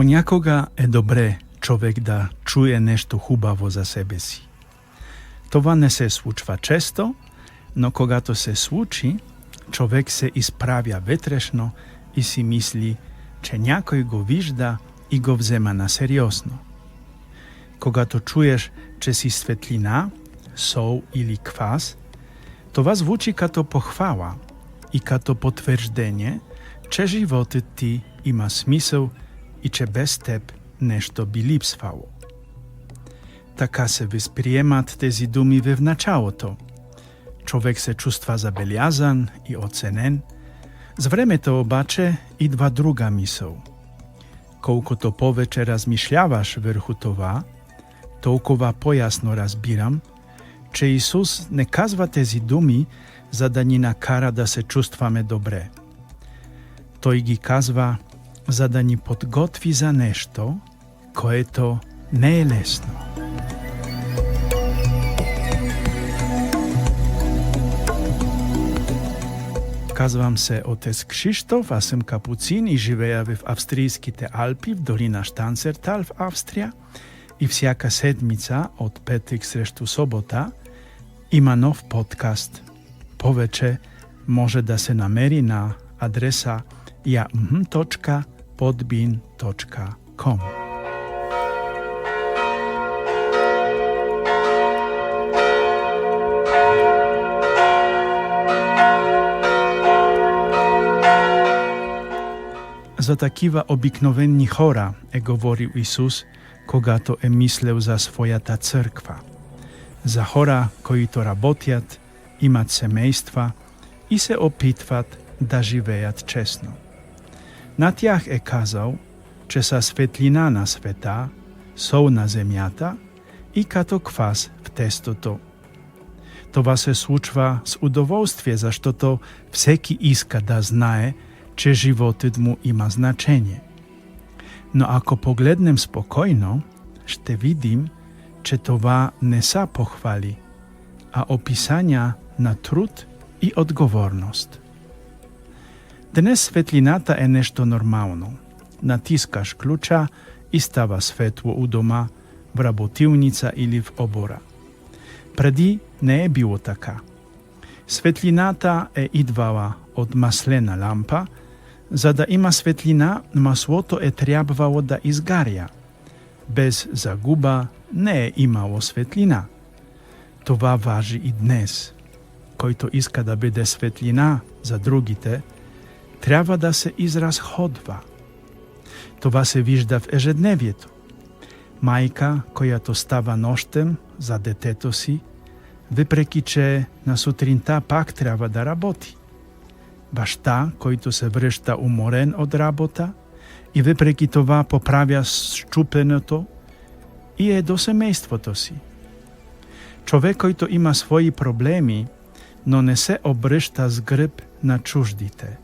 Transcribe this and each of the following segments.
Понякога е добре човек да чуе нешто хубаво за себе си. Това не се случва често, но когато се случи, човек се исправя ветрешно и си мисли, че някой го вижда и го взема на сериозно. Когато чуеш, че си светлина, сол или квас, това звучи като похвала и като потвърждение, че животът ти има смисъл и че без теб нещо би липсвало. Така се възприемат тези думи в началото. Човек се чувства забелязан и оценен. С времето обаче идва друга мисъл. Колкото повече размишляваш върху това, толкова по-ясно разбирам, че Исус не казва тези думи, за да ни накара да се чувстваме добре. Той ги казва, за да ни подготви за нещо, което не е лесно. Казвам се отец Кшиштоф, аз съм капуцин и живея в австрийските Алпи, в долина Штанцертал в Австрия. И всяка седмица от петък срещу събота има нов подкаст. Повече може да се намери на адреса ja.podbean.com. За такива обикновени хора е говорил Исус, когато е мислел за своята църква. За хора, които работят, имат семейства и се опитват да живеят честно. На тях е казал, че са светлина на света, сол на земята и като квас в тестото. Това се случва с удоволствие, защото всеки иска да знае, че животът му има значение. Но ако погледнем спокойно, ще видим, че това не са похвали, а описания на труд и отговорност. Днес светлината е нещо нормално. Натискаш ключа и става светло у дома, в работилница или в обора. Преди не е било така. Светлината е идвала от маслена лампа. За да има светлина, маслото е трябвало да изгаря. Без загуба не е имало светлина. Това важи и днес. Който иска да бъде светлина за другите, трябва да се изразходва. Това се вижда в ежедневието. Майка, която става нощем за детето си, въпреки че на сутринта пак трябва да работи. Баща, който се връща уморен от работа и въпреки това поправя счупеното и е до семейството си. Човек, който има свои проблеми, но не се обръща с гръб на чуждите.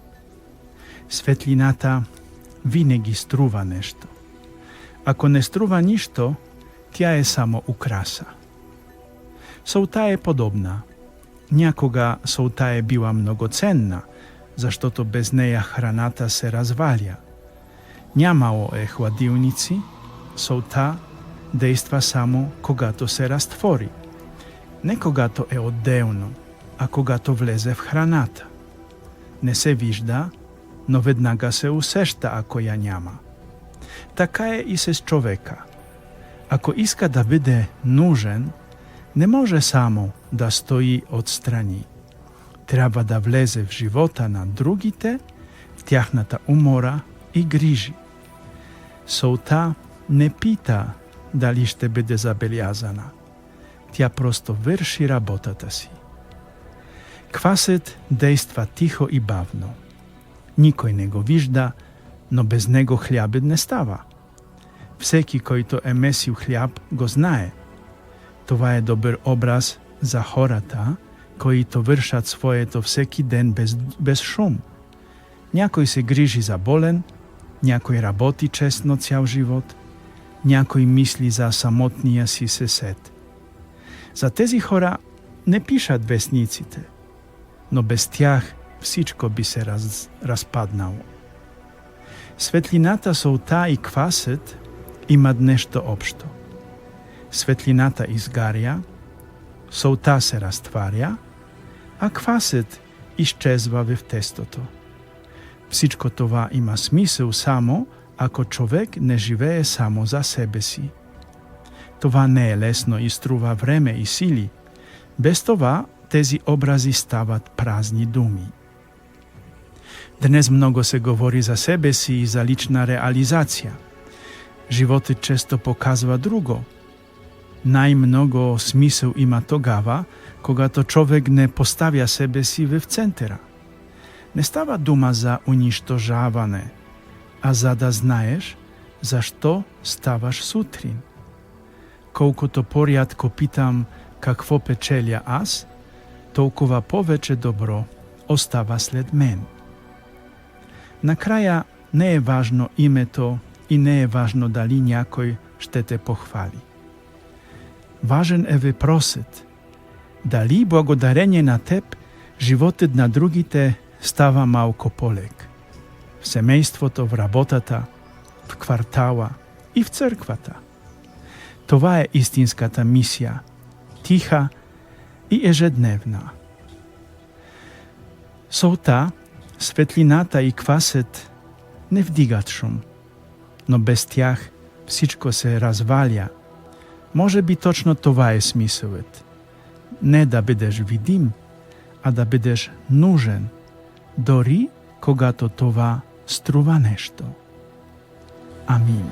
Светлината винаги струва нещо. Ако не струва нищо, тя е само украса. Солта е подобна. Някога солта е била много ценна, защото без нея храната се разваля. Нямало е хладилници, солта действа само когато се разтвори. Не когато е отделно, а когато влезе в храната. Не се вижда, но веднага се усеща, ако я няма. Така е и с човека. Ако иска да бъде нужен, не може само да стои отстрани. Трябва да влезе в живота на другите, в тяхната умора и грижи. Солта не пита дали ще бъде забелязана. Тя просто върши работата си. Квасът действа тихо и бавно. Никой не го вижда, но без него хлябът не става. Всеки, който е месил хляб, го знае. Това е добър образ за хората, които вършат своето всеки ден без шум. Някой се грижи за болен, някой работи честно цял живот, някой мисли за самотния си съсед. За тези хора не пишат вестниците, но без тях всичко би се разпаднало. Светлината, солта и квасет имат нешто општо. Светлината изгарја, солта се растварја, а квасет исчезва во тестото. Всичко това има смисел само ако човек не живее само за себе си. Това не е лесно и струва време и сили. Без това тези образи стават празни думи. Днес много се говори за себе си и за лична реализација. Животот често показва друго. Најмного смисел има тогава, когато човек не поставја себе си в центера. Не става дума за уништожаване, а за да знаеш зашто ставаш сутрин. Колкото порядко питам какво печеля аз, толкова повече добро остава след мен. На краја не е важно името и не е важно дали някој ще те похвали. Важен е въпросът дали благодарение на теб животът на другите става малко полек. В семейството, в работата, в квартала и в църквата. Това е истинската мисија, тиха и ежедневна. Солта, светлината и квасет не вдигат шум, но без тях всичко се разваля. Може би точно това е смисълът. Не да бидеш видим, а да бидеш нужен, дори когато това струва нешто. Амин.